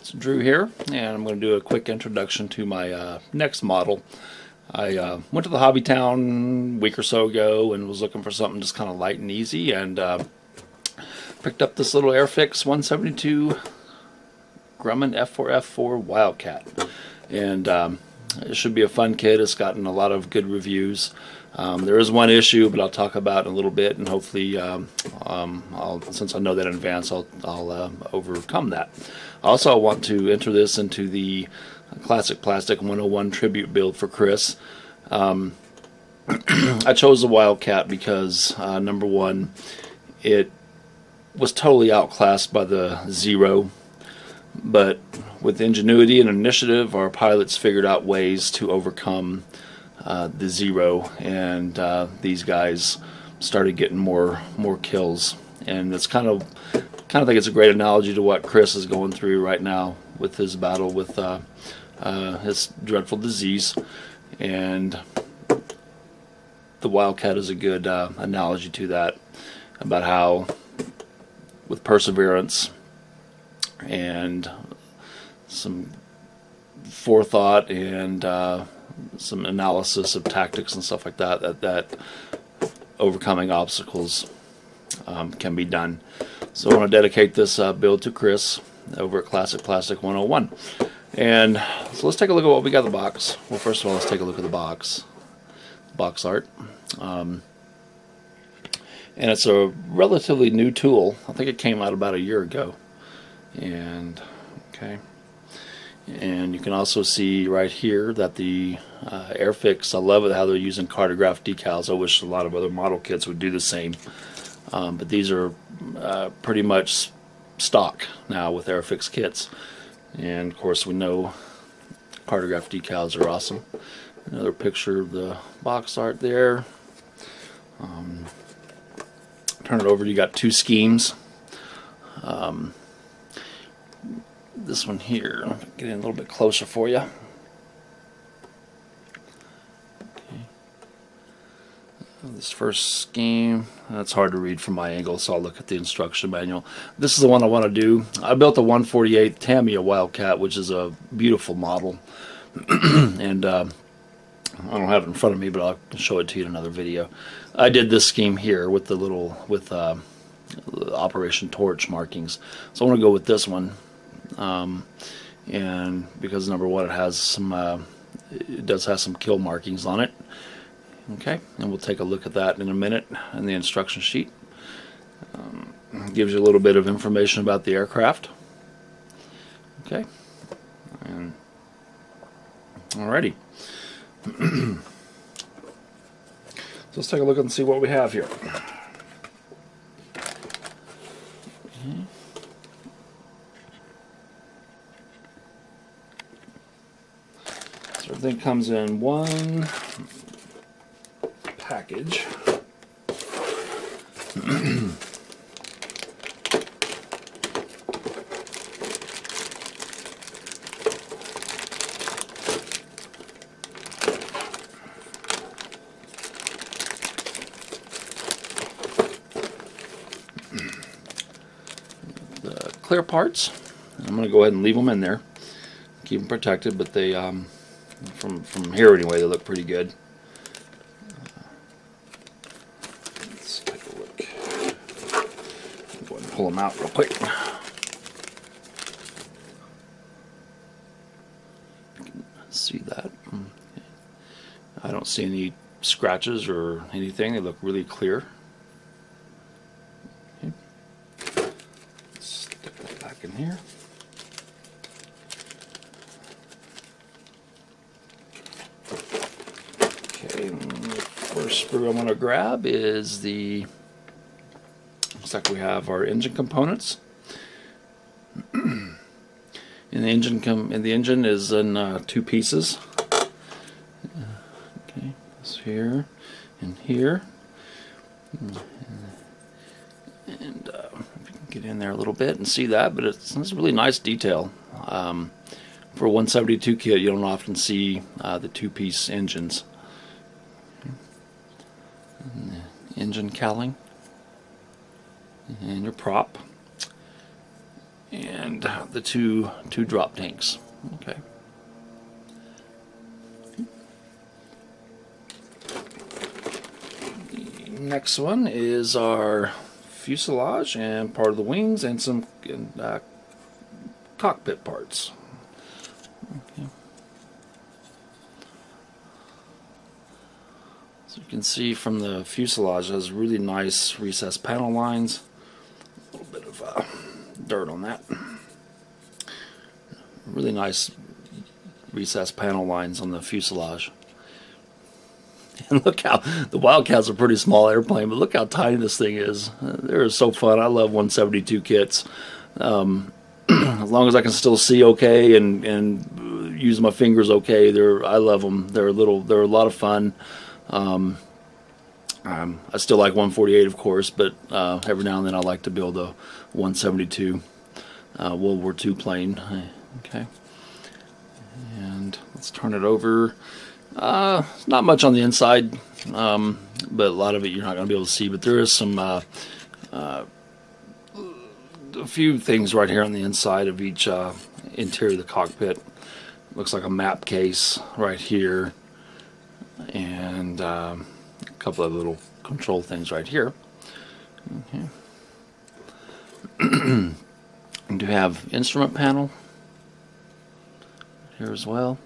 It's Drew here, and I'm going to do a quick introduction to my next model. I went to the Hobby Town a week or so ago and was looking for something just kind of light and easy, and picked up this little Airfix 172 Grumman F4F-4 Wildcat. And it should be a fun kit. It's gotten a lot of good reviews. There is one issue, but I'll talk about in a little bit, and hopefully, since I know that in advance, I'll overcome that. Also, I want to enter this into the Classic Plastic 101 tribute build for Chris. I chose the Wildcat because, number one, it was totally outclassed by the Zero, but with ingenuity and initiative, our pilots figured out ways to overcome the Zero, and these guys started getting more kills. And it's kind of think it's a great analogy to what Chris is going through right now with his battle with his dreadful disease, and the Wildcat is a good analogy to that, about how with perseverance and some forethought and some analysis of tactics and stuff like that overcoming obstacles can be done. So I want to dedicate this build to Chris over at Classic Plastic 101. And so let's take a look at what we got in the box. Well, first of all, let's take a look at the box art. And it's a relatively new tool. I think it came out about a year ago. And okay. And you can also see right here that the Airfix, I love it how they're using cartograph decals. I wish a lot of other model kits would do the same. But these are pretty much stock now with Airfix kits. And of course we know cartograph decals are awesome. Another picture of the box art there. Turn it over, you got two schemes. This one here, I'll get in a little bit closer for you. Okay. This first scheme, that's hard to read from my angle, so I'll look at the instruction manual. This is the one I want to do. I built a 148 Tamiya Wildcat, which is a beautiful model. And I don't have it in front of me, but I'll show it to you in another video. I did this scheme here with the little, Operation Torch markings. So I want to go with this one. And because number one, it has some, it does have some kill markings on it. Okay, and we'll take a look at that in a minute in the instruction sheet. Gives you a little bit of information about the aircraft. Okay, and alrighty. So let's take a look and see what we have here. So everything comes in one package. The clear parts, I'm going to go ahead and leave them in there, keep them protected, but they from here anyway, they look pretty good. Let's take a look. Go ahead and pull them out real quick. See that? Okay. I don't see any scratches or anything. They look really clear. Okay. Let's stick that back in here. Okay, the first sprue I'm going to grab is the, looks like we have our engine components. And the engine is in two pieces. Okay, this here and here. And if you can get in there a little bit and see that, but it's really nice detail. For a 172 kit, you don't often see the two-piece engines. And the engine cowling and your prop, and and the two drop tanks. Okay. The next one is our fuselage and part of the wings and some cockpit parts. Okay. So you can see from the fuselage, it has really nice recessed panel lines. A little bit of dirt on that. Really nice recessed panel lines on the fuselage. And look how the Wildcat's a pretty small airplane, but look how tiny this thing is. They're so fun. I love 172 kits. As long as I can still see okay and use my fingers okay, I love them. They're a lot of fun. I still like 148, of course, but every now and then I like to build a 172 World War II plane. Okay, and let's turn it over. Not much on the inside, but a lot of it you're not going to be able to see. But there is some a few things right here on the inside of each interior of the cockpit. Looks like a map case right here, and a couple of little control things right here. Okay. And do have instrument panel here as well,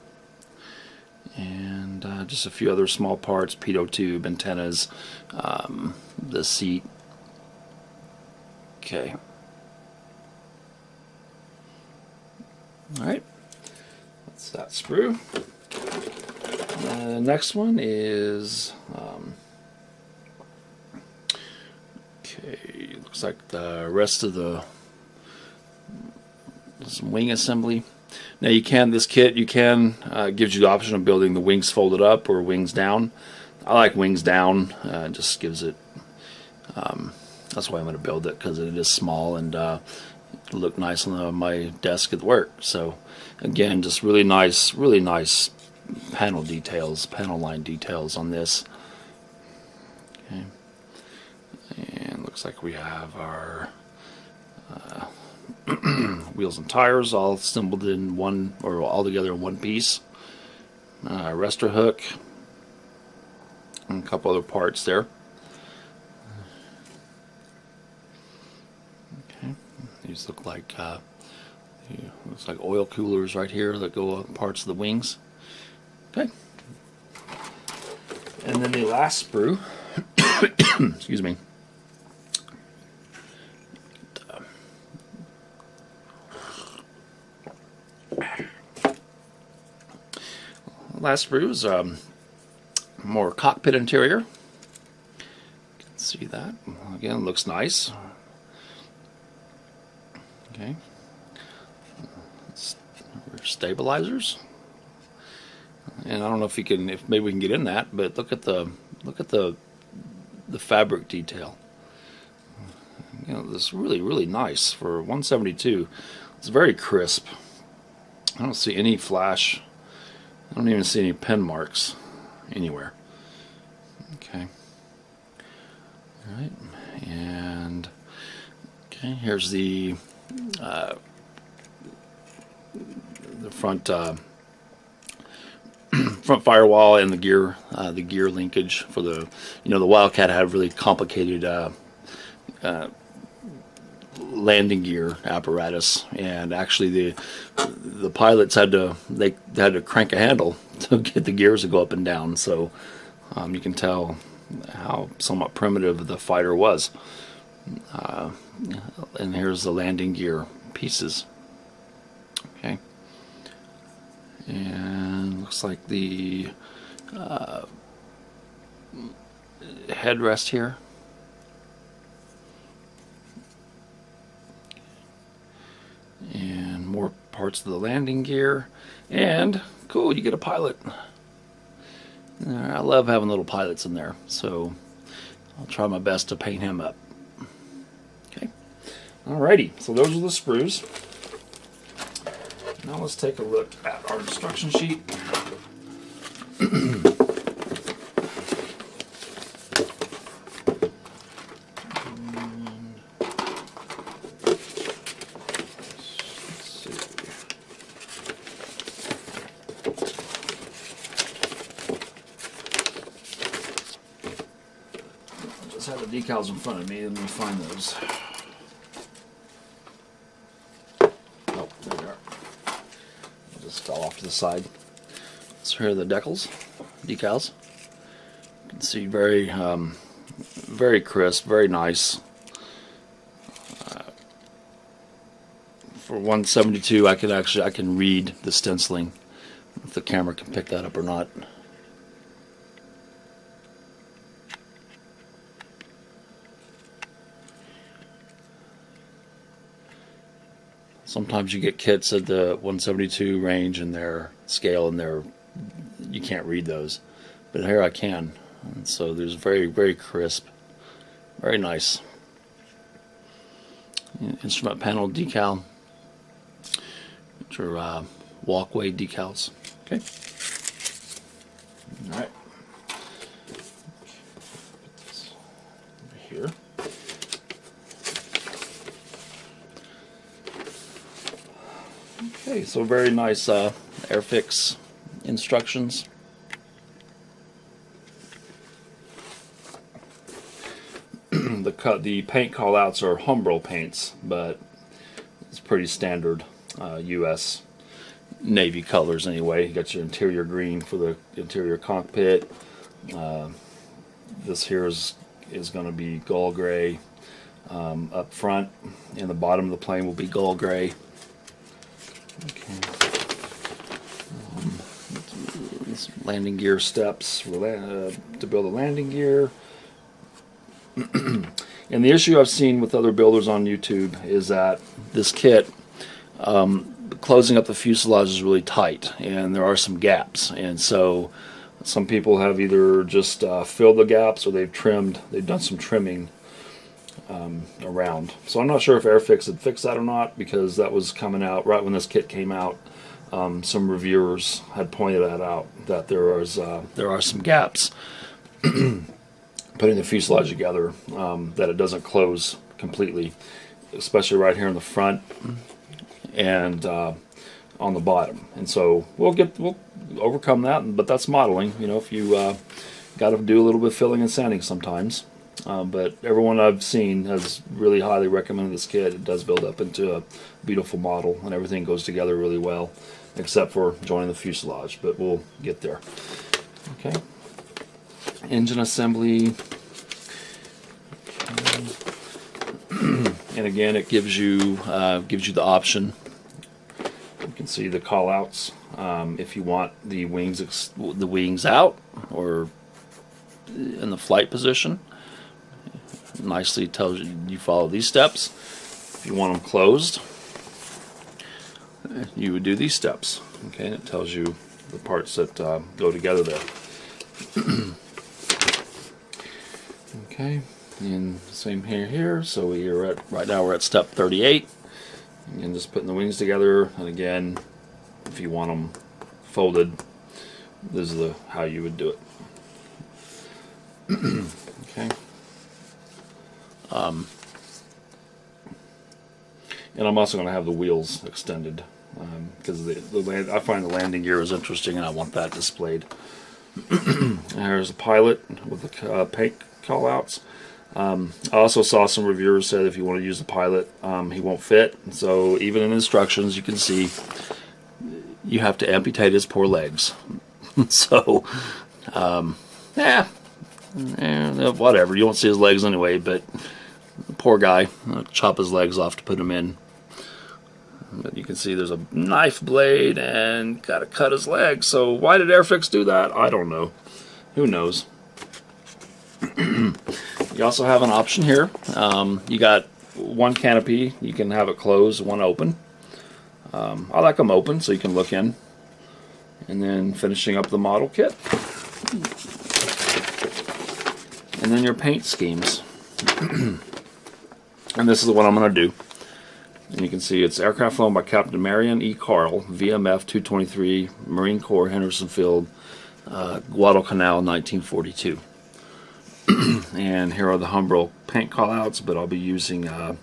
and just a few other small parts, pitot tube, antennas, the seat. Okay. All right, that's that sprue. The next one is okay. Looks like the rest of the wing assembly. Now this kit gives you the option of building the wings folded up or wings down. I like wings down. It just gives it. That's why I'm going to build it, because it is small and look nice on my desk at work. So again, just really nice panel line details on this. Okay, and looks like we have our wheels and tires all assembled in one, or all together in one piece. Arrestor hook and a couple other parts there. Okay, these look like looks like oil coolers right here that go up parts of the wings. Okay, and then the last sprue. Excuse me. Last sprue is more cockpit interior. You can see that. Again, it looks nice. Okay. Stabilizers. And I don't know if maybe we can get in that, but look at the fabric detail. You know, this is really nice for 172. It's very crisp. I don't see any flash. I don't even see any pen marks anywhere. Okay. All right. And okay, here's the front front firewall and the gear linkage for the the Wildcat had really complicated landing gear apparatus, and actually the pilots had to crank a handle to get the gears to go up and down. So you can tell how somewhat primitive the fighter was. And here's the landing gear pieces. Okay, and looks like the headrest here. And more parts of the landing gear, and cool, you get a pilot. I love having little pilots in there, so I'll try my best to paint him up. Okay, alrighty, so those are the sprues. Now let's take a look at our instruction sheet. decals in front of me. Let me find those. Oh, there they are. They just fell off to the side. So here are the Decals decals. You can see very crisp, very nice. For 172, I can read the stenciling. If the camera can pick that up or not. Sometimes you get kits at the 172 range and their scale, and you can't read those, but here I can. And so there's very crisp, very nice. Instrument panel decal, which are walkway decals. Okay. All right. Put this over here. Okay, so very nice Airfix instructions. The paint callouts are Humbrol paints, but it's pretty standard U.S. Navy colors anyway. You got your interior green for the interior cockpit. This here is going to be gull gray up front, and the bottom of the plane will be gull gray. Okay. Landing gear steps to build a landing gear. And the issue I've seen with other builders on YouTube is that this kit, closing up the fuselage is really tight, and there are some gaps. And so some people have either just filled the gaps, or they've done some trimming around. So I'm not sure if Airfix had fixed that or not, because that was coming out right when this kit came out. Some reviewers had pointed that out, that there are some gaps putting the fuselage together, that it doesn't close completely, especially right here in the front and on the bottom. And so we'll overcome that, but that's modeling. You know, if you got to do a little bit of filling and sanding sometimes. But everyone I've seen has really highly recommended this kit. It does build up into a beautiful model, and everything goes together really well, except for joining the fuselage, but we'll get there. Okay. Engine assembly. And again, it gives you the option. You can see the callouts. If you want the wings out or in the flight position, nicely tells you follow these steps. If you want them closed, you would do these steps. Okay, and it tells you the parts that go together there. Okay, and same here. So right now we're at step 38, and just putting the wings together. And again, if you want them folded, this is how you would do it. Okay. And I'm also going to have the wheels extended, because I find the landing gear is interesting, and I want that displayed. There's a pilot with the paint callouts. I also saw some reviewers said if you want to use the pilot, he won't fit. So even in instructions, you can see you have to amputate his poor legs. So, whatever. You won't see his legs anyway, but poor guy. I'll chop his legs off to put him in. But you can see there's a knife blade and got to cut his leg. So why did Airfix do that? I don't know. Who knows? You also have an option here. You got one canopy. You can have it closed, one open. I like them open so you can look in. And then finishing up the model kit. And then your paint schemes. And this is the one I'm going to do. And you can see it's aircraft flown by Captain Marion E. Carl, VMF 223, Marine Corps, Henderson Field, Guadalcanal, 1942. And here are the Humbrol paint callouts, but I'll be using, I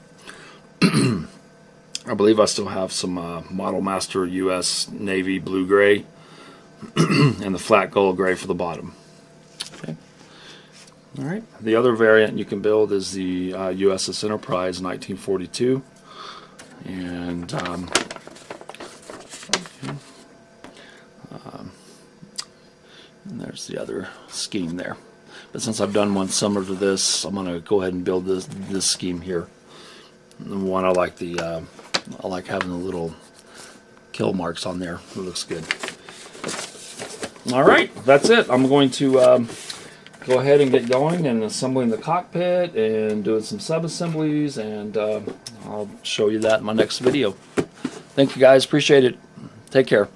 believe I still have some Model Master US Navy blue-gray, and the flat gold gray for the bottom. Okay. All right. The other variant you can build is the USS Enterprise 1942, and and there's the other scheme there. But since I've done one similar to this, I'm going to go ahead and build this scheme here. And one I like I like having the little kill marks on there. It looks good. All right, that's it. I'm going to go ahead and get going and assembling the cockpit and doing some sub-assemblies, and I'll show you that in my next video. Thank you guys, appreciate it. Take care.